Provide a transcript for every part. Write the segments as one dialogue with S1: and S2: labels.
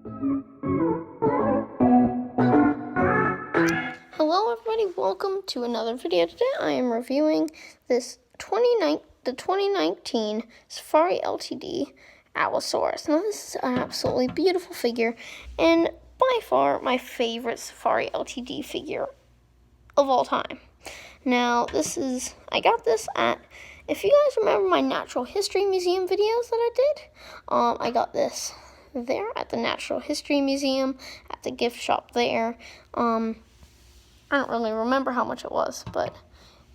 S1: Hello everybody, welcome to another video. Today I am reviewing this the 2019 Safari Ltd. Allosaurus. Now this is an absolutely beautiful figure and by far my favorite Safari Ltd. figure of all time. Now I got this at, if you guys remember my Natural History Museum videos that I did, I got this there at the Natural History Museum, at the gift shop there. I don't really remember how much it was, but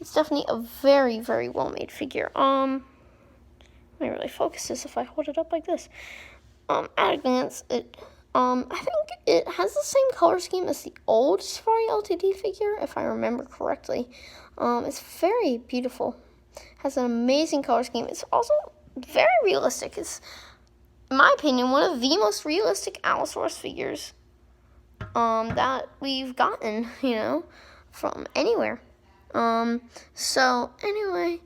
S1: it's definitely a very, very well-made figure. Let me really focus this if I hold it up like this. At a glance, I think it has the same color scheme as the old Safari Ltd. figure, if I remember correctly. It's very beautiful. Has an amazing color scheme. It's also very realistic. It's, in my opinion, one of the most realistic Allosaurus figures that we've gotten, from anywhere. So anyway,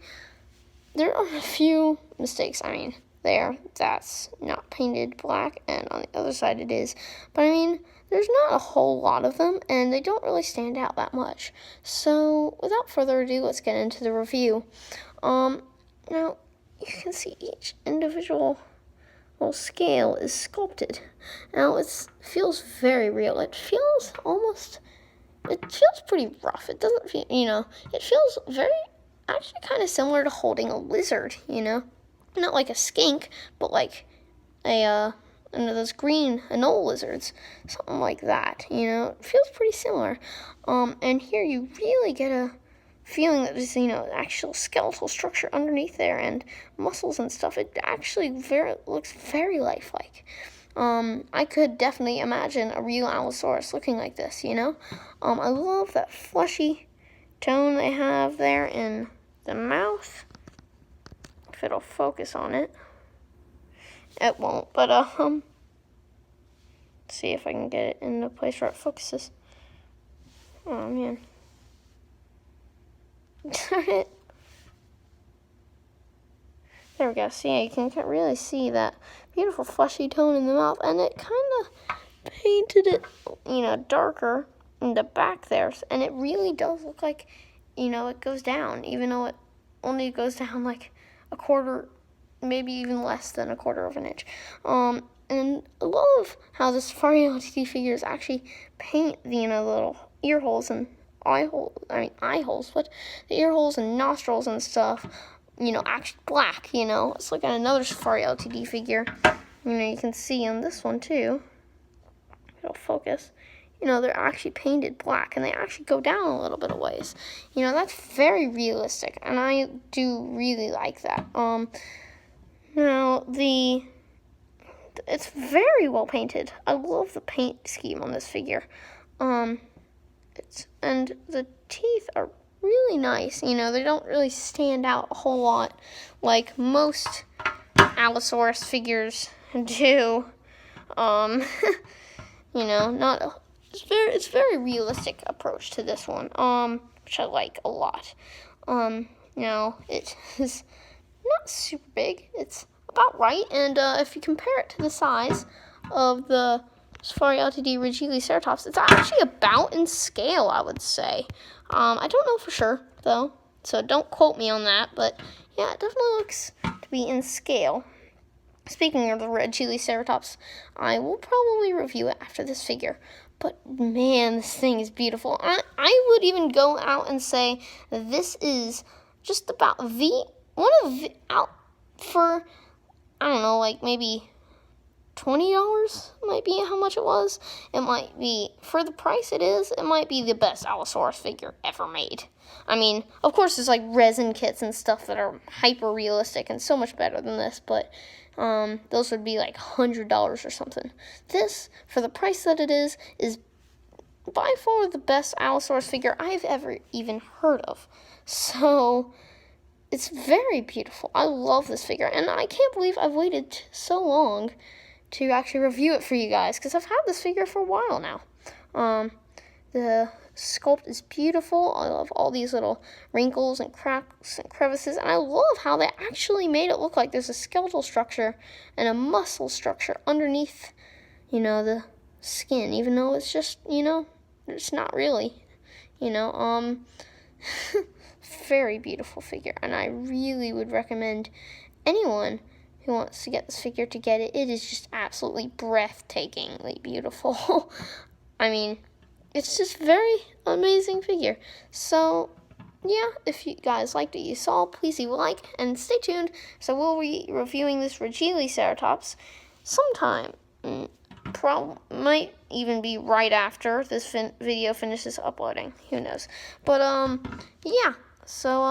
S1: there are a few mistakes. I mean, that's not painted black, and on the other side it is. But I mean, there's not a whole lot of them, and they don't really stand out that much. So without further ado, let's get into the review. Now you can see each individual scale is sculpted. Now it feels very real. It feels pretty rough. It doesn't feel, it feels actually kind of similar to holding a lizard, not like a skink, but like one of those green anole lizards, something like that, it feels pretty similar. And here you really get a feeling that there's, actual skeletal structure underneath there and muscles and stuff. It actually looks very lifelike. I could definitely imagine a real Allosaurus looking like this, I love that fleshy tone they have there in the mouth. If it'll focus on it. It won't, but, see if I can get it in the place where it focuses. Oh, man. Darn it. There we go. See, you can really see that beautiful fleshy tone in the mouth, and it kind of painted it, darker in the back there, and it really does look like, it goes down, even though it only goes down like a quarter, maybe even less than a quarter of an inch. And I love how the Safari Ltd. figures actually paint the, little ear holes and eye holes, but the ear holes and nostrils and stuff, actually black, Let's look at another Safari Ltd. figure. You can see on this one too. It'll focus. They're actually painted black, and they actually go down a little bit of ways. That's very realistic, and I do really like that. Now it's very well painted. I love the paint scheme on this figure. And the teeth are really nice. They don't really stand out a whole lot like most Allosaurus figures do. It's very realistic approach to this one, which I like a lot. It is not super big. It's about right, and if you compare it to the size of the Safari Ltd. Triceratops, it's actually about in scale, I would say. I don't know for sure, though, so don't quote me on that, but yeah, it definitely looks to be in scale. Speaking of the red Triceratops, I will probably review it after this figure, but man, this thing is beautiful. I would even go out and say that this is just about for, I don't know, like maybe $20 might be how much it was. It might be, for the price it is, it might be the best Allosaurus figure ever made. I mean, of course there's like resin kits and stuff that are hyper realistic and so much better than this, but those would be like $100 or something. This, for the price that it is by far the best Allosaurus figure I've ever even heard of. So it's very beautiful. I love this figure, and I can't believe I've waited so long to actually review it for you guys, because I've had this figure for a while now. The sculpt is beautiful. I love all these little wrinkles and cracks and crevices, and I love how they actually made it look like there's a skeletal structure and a muscle structure underneath, you know, the skin, even though it's just, you know, it's not really, you know, very beautiful figure, and I really would recommend anyone who wants to get this figure to get it. It is just absolutely breathtakingly beautiful. I mean, it's just very amazing figure. So, yeah, if you guys liked what you saw, please leave a like and stay tuned. So we'll be reviewing this Triceratops sometime. Might even be right after this video finishes uploading. Who knows? But yeah. So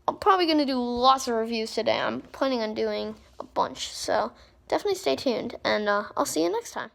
S1: I'm probably gonna do lots of reviews today. I'm planning on doing a bunch. So definitely stay tuned, and I'll see you next time.